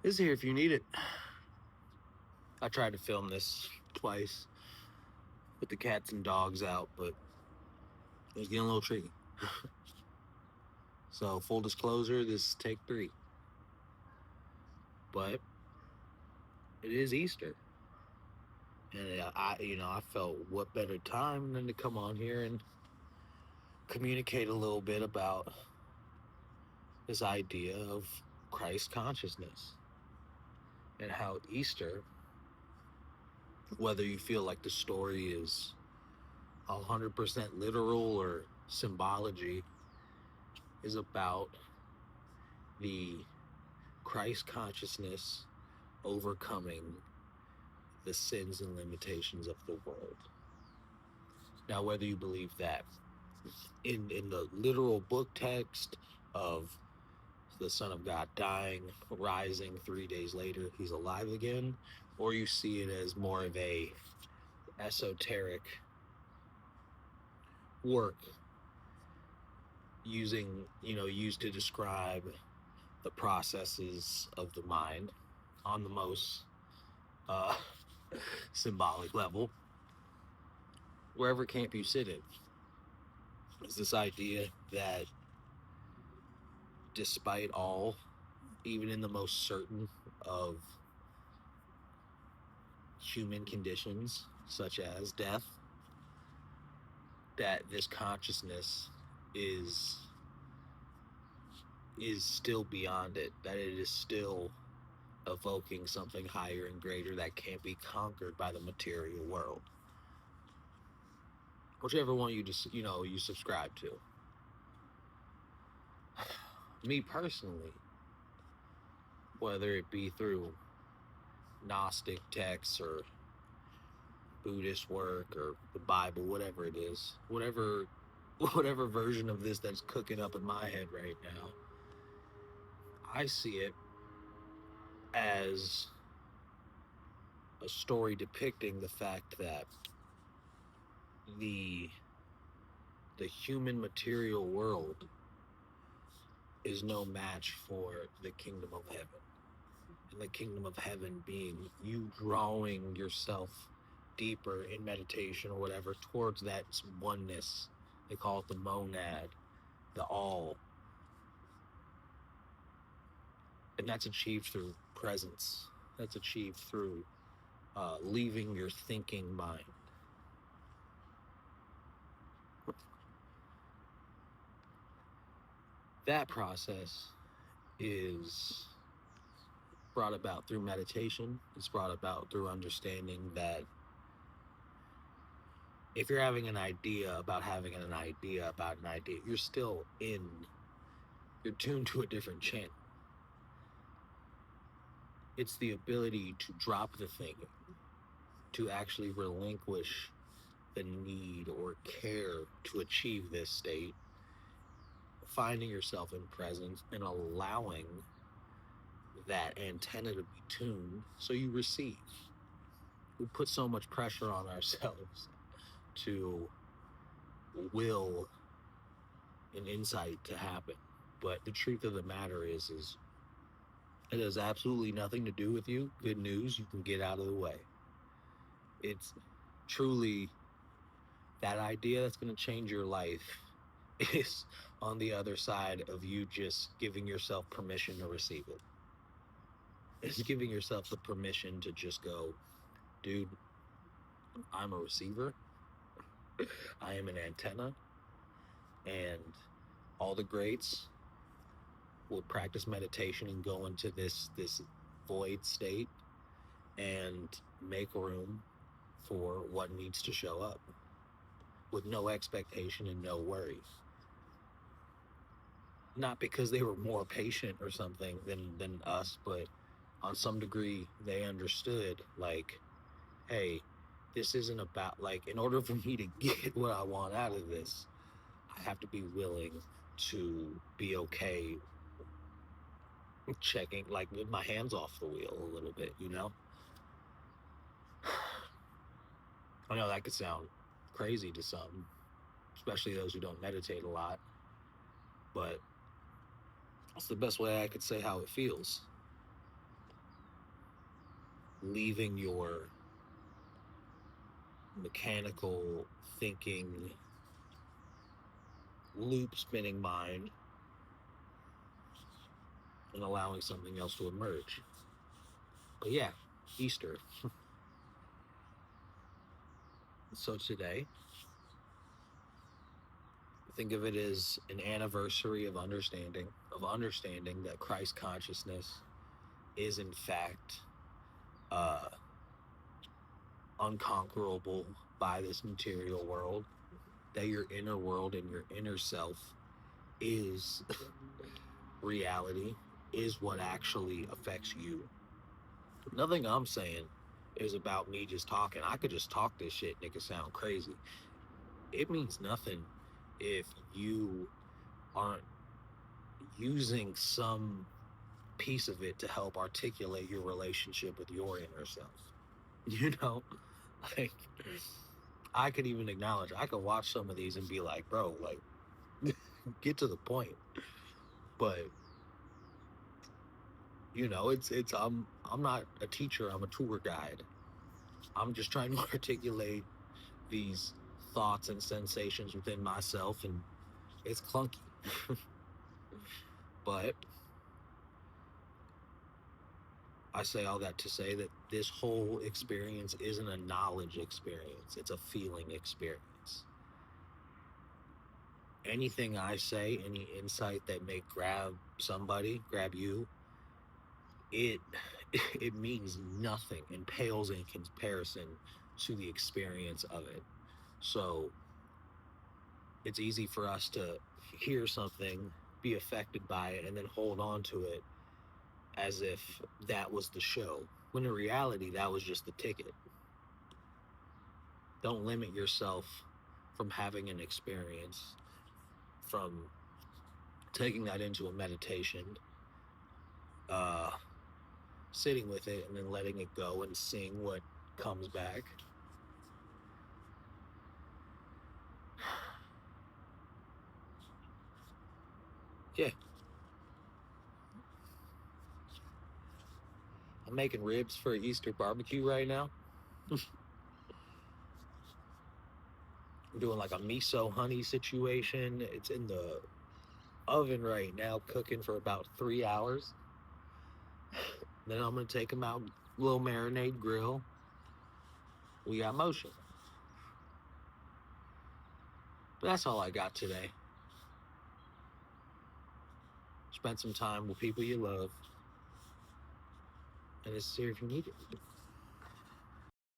It's here if you need it. I tried to film this twice with the cats and dogs out, but it was getting a little tricky. So, full disclosure, this is take 3. But it is Easter. And I felt what better time than to come on here and communicate a little bit about this idea of Christ consciousness and how Easter, whether you feel like the story is 100% literal or symbology, is about the Christ consciousness overcoming the sins and limitations of the world. Now, whether you believe that in the literal book text of the Son of God dying, rising 3 days later, he's alive again, or you see it as more of a esoteric work used to describe the processes of the mind on the most uh, symbolic level, wherever camp you sit in, is this idea that despite all, even in the most certain of human conditions, such as death, that this consciousness is still beyond it, that it is still evoking something higher and greater that can't be conquered by the material world. Whichever one you subscribe to. Me personally, whether it be through Gnostic texts or Buddhist work or the Bible, whatever it is, whatever version of this that's cooking up in my head right now, I see it as a story depicting the fact that the human material world is no match for the kingdom of heaven. And the kingdom of heaven being you drawing yourself deeper in meditation or whatever towards that oneness. They call it the monad, the all. And that's achieved through presence. That's achieved through leaving your thinking mind. That process is brought about through meditation. It's brought about through understanding that if you're having an idea about an idea, you're tuned to a different channel. It's the ability to drop the thinking, to actually relinquish the need or care to achieve this state, finding yourself in presence and allowing that antenna to be tuned so you receive. We put so much pressure on ourselves to will an insight to happen. But the truth of the matter is it has absolutely nothing to do with you. Good news, you can get out of the way. It's truly that idea that's going to change your life is on the other side of you just giving yourself permission to receive it. It's giving yourself the permission to just go, dude, I'm a receiver. I am an antenna. And all the greats will practice meditation and go into this void state and make room for what needs to show up with no expectation and no worries. Not because they were more patient or something than us, but on some degree they understood, like, hey, this isn't about, like, in order for me to get what I want out of this, I have to be willing to be okay checking, like, with my hands off the wheel a little bit, you know? I know that could sound crazy to some, especially those who don't meditate a lot, but that's the best way I could say how it feels. leaving your mechanical thinking, loop spinning mind and allowing something else to emerge. But yeah, Easter. So today, think of it as an anniversary of understanding that Christ consciousness is in fact uh, unconquerable by this material world, that your inner world and your inner self is reality, is what actually affects you. Nothing I'm saying is about me just talking. I could just talk this shit and it could sound crazy. It means nothing if you aren't using some piece of it to help articulate your relationship with your inner self. You know, like I could even acknowledge I could watch some of these and be like, bro, like get to the point. But it's I'm not a teacher, I'm a tour guide. I'm just trying to articulate these thoughts and sensations within myself, and it's clunky. But I say all that to say that this whole experience isn't a knowledge experience, it's a feeling experience. Anything I say, any insight that may grab somebody, grab you, it it means nothing and pales in comparison to the experience of it. So it's easy for us to hear something, be affected by it, and then hold on to it as if that was the show, when in reality that was just the ticket. Don't limit yourself from having an experience, from taking that into a meditation, uh sitting with it and then letting it go and seeing what comes back. Yeah, I'm making ribs for Easter barbecue right now. I'm doing like a miso honey situation. It's in the oven right now, cooking for about 3 hours. Then I'm gonna take them out, little marinade grill. We got motion. But that's all I got today. Spend some time with people you love, and it's here if you need it.